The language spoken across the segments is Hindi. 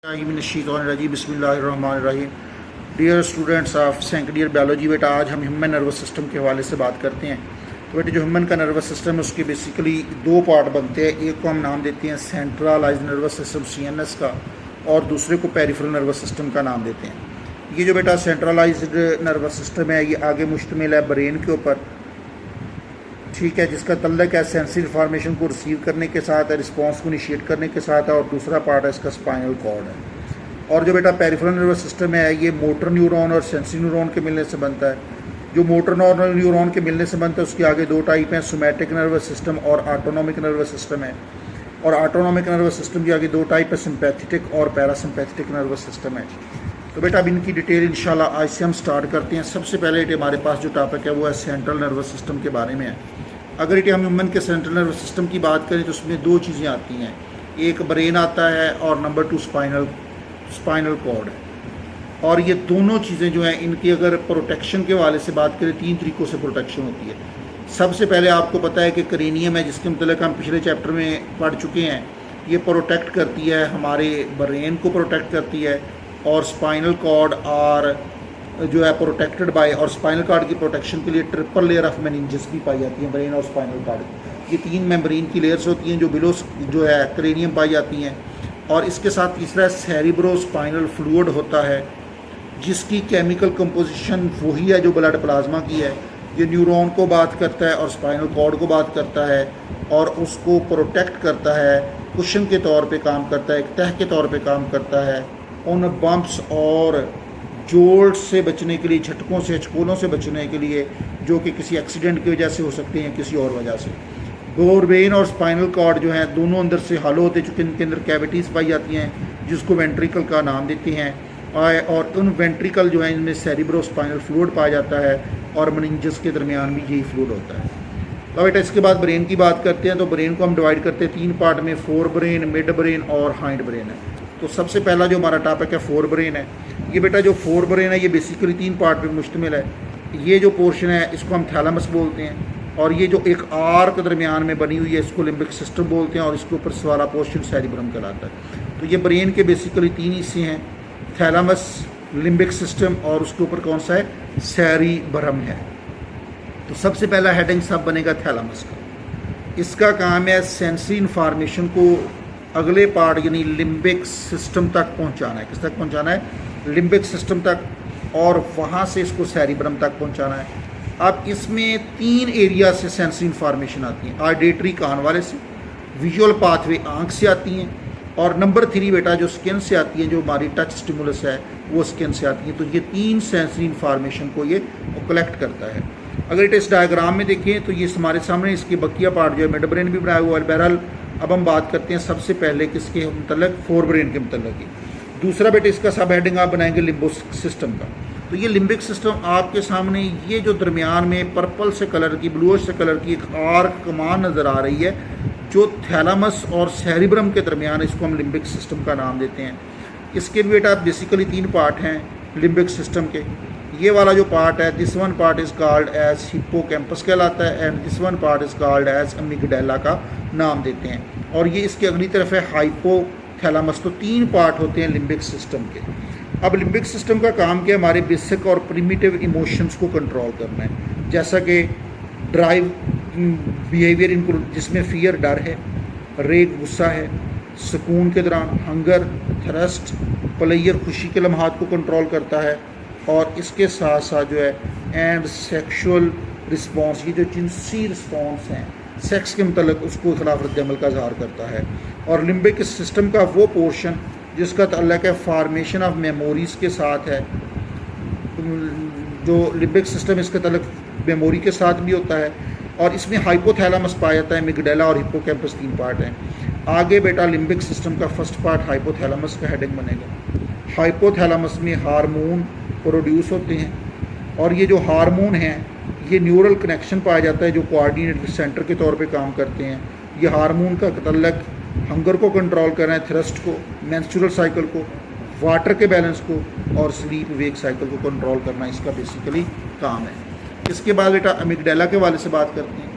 बिस्मिल्लाहिर्रहमानिर्रहीम। Dear students of second year biology, बेटा आज हम ह्यूमन नर्वस सिस्टम के हवाले से बात करते हैं। तो बेटे जो ह्यूमन का नर्वस सिस्टम है उसके बेसिकली दो पार्ट बनते हैं। एक को हम नाम देते हैं सेंट्रलाइज्ड नर्वस सिस्टम CNS का, और दूसरे को पेरिफेरल नर्वस सिस्टम का नाम देते हैं। ये जो बेटा सेंट्रलाइज्ड नर्वस सिस्टम है ये आगे मुश्तमिल है ब्रेन के ऊपर, ठीक है, जिसका तल्लक है सेंसरी इन्फॉर्मेशन को रिसीव करने के साथ है, रिस्पॉन्स को इनिशिएट करने के साथ है, और दूसरा पार्ट है इसका स्पाइनल कॉर्ड है। और जो बेटा पेरिफेरल नर्वस सिस्टम है ये मोटर न्यूरॉन और सेंसरी न्यूरॉन के मिलने से बनता है। जो मोटर न्यूरॉन के मिलने से बनता है उसके आगे दो टाइप हैं, सोमैटिक नर्वस सिस्टम और ऑटोनॉमिक नर्वस सिस्टम है। और ऑटोनॉमिक नर्वस सिस्टम के आगे दो टाइप है, सिंपैथेटिक और पैरासिम्पैथेटिक नर्वस सिस्टम है। तो बेटा अब इनकी डिटेल इंशाल्लाह आज से हम स्टार्ट करते हैं। सबसे पहले हमारे पास जो टॉपिक है वो है सेंट्रल नर्वस सिस्टम के बारे में है। अगर हम ह्यूमन के सेंट्रल नर्वस सिस्टम की बात करें तो उसमें दो चीज़ें आती हैं, एक ब्रेन आता है और नंबर 2 स्पाइनल कॉर्ड है। और ये दोनों चीज़ें जो हैं इनकी अगर प्रोटेक्शन के हवाले से बात करें 3 तरीक़ों से प्रोटेक्शन होती है। सबसे पहले आपको पता है कि क्रेनियम है, जिसके मतलब हम पिछले चैप्टर में पढ़ चुके हैं, ये प्रोटेक्ट करती है, हमारे ब्रेन को प्रोटेक्ट करती है। और स्पाइनल कॉर्ड और जो है प्रोटेक्टेड बाय, और स्पाइनल कॉर्ड की प्रोटेक्शन के लिए ट्रिपल लेयर ऑफ मेनिंजेस भी पाई जाती है ब्रेन और स्पाइनल कॉर्ड। ये 3 मेम्ब्रेन की लेयर्स होती हैं जो बिलो जो है क्रेनियम पाई जाती हैं। और इसके साथ तीसरा सेरिब्रोस्पाइनल फ्लूइड होता है, जिसकी केमिकल कंपोजिशन वही है जो ब्लड प्लाज्मा की है। ये न्यूरॉन को बात करता है और स्पाइनल कॉर्ड को बात करता है, और उसको प्रोटेक्ट करता है, कुशन के तौर पे काम करता है, एक तह के तौर पे काम करता है उन बम्प्स और जोल्ट से बचने के लिए, झटकों से, हचकोलों से बचने के लिए, जो कि किसी एक्सीडेंट की वजह से हो सकते हैं, किसी और वजह से। ब्रेन और स्पाइनल कॉर्ड जो है दोनों अंदर से हॉलो होते, चूँकि इनके अंदर कैविटीज़ पाई जाती हैं जिसको वेंट्रिकल का नाम देते हैं। और उन वेंट्रिकल जो है इनमें सेरिब्रोस्पाइनल फ्लूइड पाया जाता है, और मेनिंजेस के दरमियान भी यही फ्लूइड होता है। तो बेटा इसके बाद ब्रेन की बात करते हैं। तो ब्रेन को हम डिवाइड करते हैं 3 पार्ट में, फोर ब्रेन, मिड ब्रेन और हाइंड ब्रेन है। तो सबसे पहला जो हमारा टॉपिक है फोर ब्रेन है। ये बेटा जो फोर ब्रेन है ये बेसिकली 3 पार्ट पे मुश्तमिल है। ये जो पोर्शन है इसको हम थैलेमस बोलते हैं, और ये जो एक आर्क दरमियान में बनी हुई है इसको लिम्बिक सिस्टम बोलते हैं, और इसके ऊपर वाला पोर्शन सेरिब्रम कहलाता है। तो ये ब्रेन के बेसिकली 3 हिस्से हैं, थैलेमस, लिम्बिक सिस्टम, और उसके ऊपर कौन सा है, सेरिब्रम है। तो सबसे पहला हेडिंग सब बनेगा थैलेमस का। इसका काम है सेंसरी इन्फॉर्मेशन को अगले पार्ट यानी लिम्बिक सिस्टम तक पहुंचाना है। किस तक पहुंचाना है, लिम्बिक सिस्टम तक, और वहाँ से इसको सेरिब्रम तक पहुंचाना है। अब इसमें 3 एरिया से सेंसरी इन्फॉर्मेशन आती है, ऑडिटरी कान वाले से, विजुअल पाथवे आँख से आती हैं, और नंबर 3 बेटा जो स्किन से आती है, जो हमारी टच स्टिमुलस है वो स्किन से आती है। तो ये 3 सेंसरी इन्फॉर्मेशन को ये कलेक्ट करता है। अगर इस डायग्राम में देखें तो ये हमारे सामने इसकी बकिया पार्ट जो है मिड ब्रेन भी बनाया हुआ है। बहरहाल अब हम बात करते हैं सबसे पहले किसके मतलब, फोर ब्रेन के मतलब की। दूसरा बेटे इसका सब हेडिंग आप बनाएंगे लिम्बिक सिस्टम का। तो ये लिम्बिक सिस्टम आपके सामने ये जो दरमियान में पर्पल से कलर की, ब्लूइश से कलर की एक आर्क कमान नज़र आ रही है, जो थैलेमस और सेरिब्रम के दरमियान, इसको हम लिम्बिक सिस्टम का नाम देते हैं। इसके भी बेटा बेसिकली 3 पार्ट हैं लिम्बिक सिस्टम के। ये वाला जो पार्ट है, this one part is called as hippocampus कहलाता है, and this one part is called as amygdala का नाम देते हैं। और ये इसकी अगली तरफ है हाइपोथैलेमस। तो 3 पार्ट होते हैं लिम्बिक सिस्टम के। अब लिम्बिक सिस्टम का काम क्या है, हमारे बेसिक और प्रिमिटिव इमोशंस को कंट्रोल करना है, जैसा कि ड्राइव बिहेवियर इंक्लूड, जिसमें फियर डर है, रेग गुस्सा है, सुकून के दौरान हंगर, थ्रस्ट, प्लेयर खुशी के लम्हात को कंट्रोल करता है, और इसके साथ साथ जो है एंड सेक्शुअल रिस्पॉन्स, ये जो जिनसी रिस्पॉन्स हैं सेक्स के मतलब, उसको खिलाफ रद्दअमल का इजहार करता है। और लिम्बिक सिस्टम का वो पोर्शन जिसका ताल्लुक है फॉर्मेशन ऑफ मेमोरीज़ के साथ है, जो लिम्बिक सिस्टम इसका ताल्लुक मेमोरी के साथ भी होता है। और इसमें हाइपोथैलेमस पाया जाता है, मिगडाला और हिप्पोकैम्पस 3 पार्ट हैं। आगे बेटा लिम्बिक सिस्टम का फर्स्ट पार्ट हाइपोथैलेमस का हेडिंग बनेगा। हाइपोथैलेमस में हार्मोन प्रोड्यूस होते हैं, और ये जो हार्मोन हैं ये न्यूरल कनेक्शन पाया जाता है जो कोऑर्डिनेट सेंटर के तौर पे काम करते हैं। ये हार्मोन का ताल्लुक हंगर को कंट्रोल करना है, थ्रस्ट को, मेंस्ट्रुअल साइकिल को, वाटर के बैलेंस को, और स्लीप वेक साइकिल को कंट्रोल करना इसका बेसिकली काम है। इसके बाद बेटा अमिगडाला के वाले से बात करते हैं।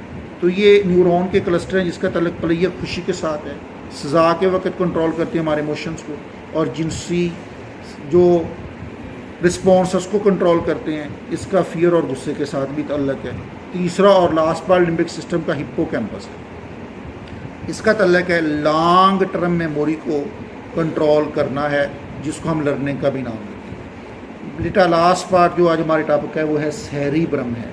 तो ये न्यूरॉन के क्लस्टर हैं जिसका ताल्लुक प्लेयर खुशी के साथ है, सजा के वक्त कंट्रोल करती है हमारे इमोशंस को। और जिनसी जो रिस्पॉन्स है उसको कंट्रोल करते हैं। इसका फियर और गुस्से के साथ भी ताल्लुक है। तीसरा और लास्ट पार्ट लिम्बिक सिस्टम का हिप्पोकैम्पस है। इसका ताल्लुक है लॉन्ग टर्म मेमोरी को कंट्रोल करना है, जिसको हम लर्निंग का भी नाम देते हैं। बेटा लास्ट पार्ट जो आज हमारे टॉपिक है वो है सेरिब्रम है।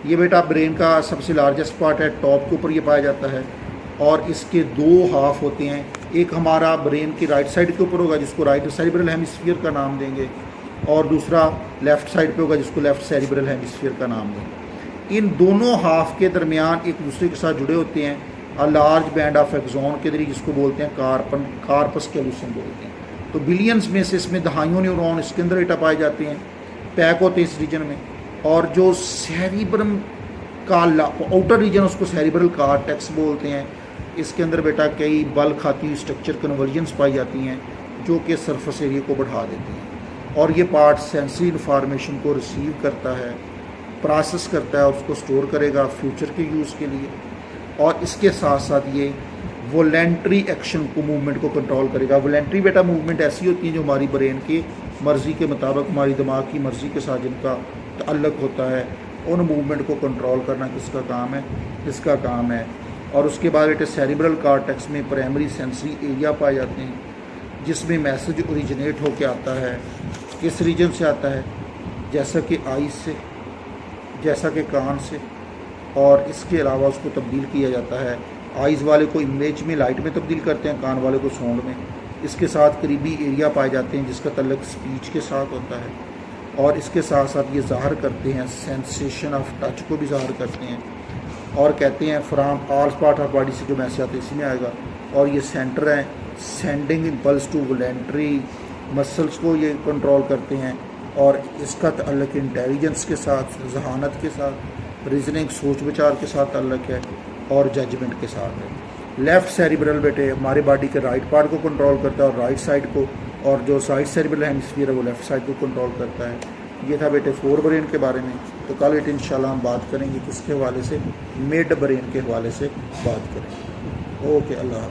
ये बेटा ब्रेन का सबसे लार्जेस्ट पार्ट है, टॉप के ऊपर ये पाया जाता है और इसके दो हाफ होते हैं। एक हमारा ब्रेन की राइट साइड के ऊपर होगा जिसको राइट सेरिब्रल हेमिस्फीयर का नाम देंगे, और दूसरा लेफ़्ट साइड पे होगा जिसको लेफ़्ट सेरिब्रल हेमिस्फीयर का नाम देंगे। इन दोनों हाफ के दरमियान एक दूसरे के साथ जुड़े होते हैं a large band of axon के जरिए, जिसको बोलते हैं कार्पस कैल्यूसम बोलते हैं। तो बिलियंस में से इसमें दहाइयों न्यूरॉन इसके अंदर बेटा पाए जाते हैं, पैक होते हैं इस रीजन में। और जो सेरिब्रम का आउटर रीजन उसको सेरिब्रल कॉर्टेक्स बोलते हैं। इसके अंदर बेटा कई बल खाती हुई स्ट्रक्चर कन्वर्जन्स पाई जाती हैं जो कि सरफेस एरिया को बढ़ा देती हैं, और ये पार्ट सेंसरी इन्फॉर्मेशन को रिसीव करता है, प्रोसेस करता है, उसको स्टोर करेगा फ्यूचर के यूज़ के लिए, और इसके साथ साथ ये वॉलेंट्री एक्शन को मूवमेंट को कंट्रोल करेगा। वॉलेंट्री बेटा मूवमेंट ऐसी होती है जो हमारी ब्रेन की मर्ज़ी के मुताबिक, हमारी दिमाग की मर्ज़ी के साथ जिनका ताल्लुक होता है, उन मूवमेंट को कंट्रोल करना किसका काम है? इसका काम है। और उसके बाद बेटे सेरिब्रल कॉर्टेक्स में प्राइमरी सेंसरी एरिया पाए जाते हैं जिसमें मैसेज ओरिजिनेट होकर आता है। किस रीजन से आता है? जैसा कि आइज़ से, जैसा कि कान से, और इसके अलावा उसको तब्दील किया जाता है। आइज़ वाले को इमेज में, लाइट में तब्दील करते हैं, कान वाले को साउंड में। इसके साथ करीबी एरिया पाए जाते हैं जिसका ताल्लुक स्पीच के साथ होता है, और इसके साथ साथ ये ज़ाहिर करते हैं सेंसेशन ऑफ टच को भी ज़ाहिर करते हैं, और कहते हैं from all part of body से जो मैसेज आता है इसी में आएगा। और ये सेंटर हैं sending impulse to voluntary muscles को ये कंट्रोल करते हैं, और इसका ताल्लुक इंटेलिजेंस के साथ, जहानत के साथ, रीजनिंग सोच विचार के साथ ताल्लुक है, और जजमेंट के साथ है। लेफ़्ट सेरिब्रल बेटे हमारे बॉडी के राइट पार्ट को कंट्रोल करता है और राइट साइड को, और जो साइड सेरिब्रल हेमिस्फीयर है वो लेफ़्ट साइड को कंट्रोल करता है। ये था बेटे फोर ब्रेन के बारे में। तो कल बेटे इंशाल्लाह हम बात करेंगे किसके हवाले से? मिड ब्रेन के हवाले से बात करेंगे। ओके, अल्लाह हाफ़िज़।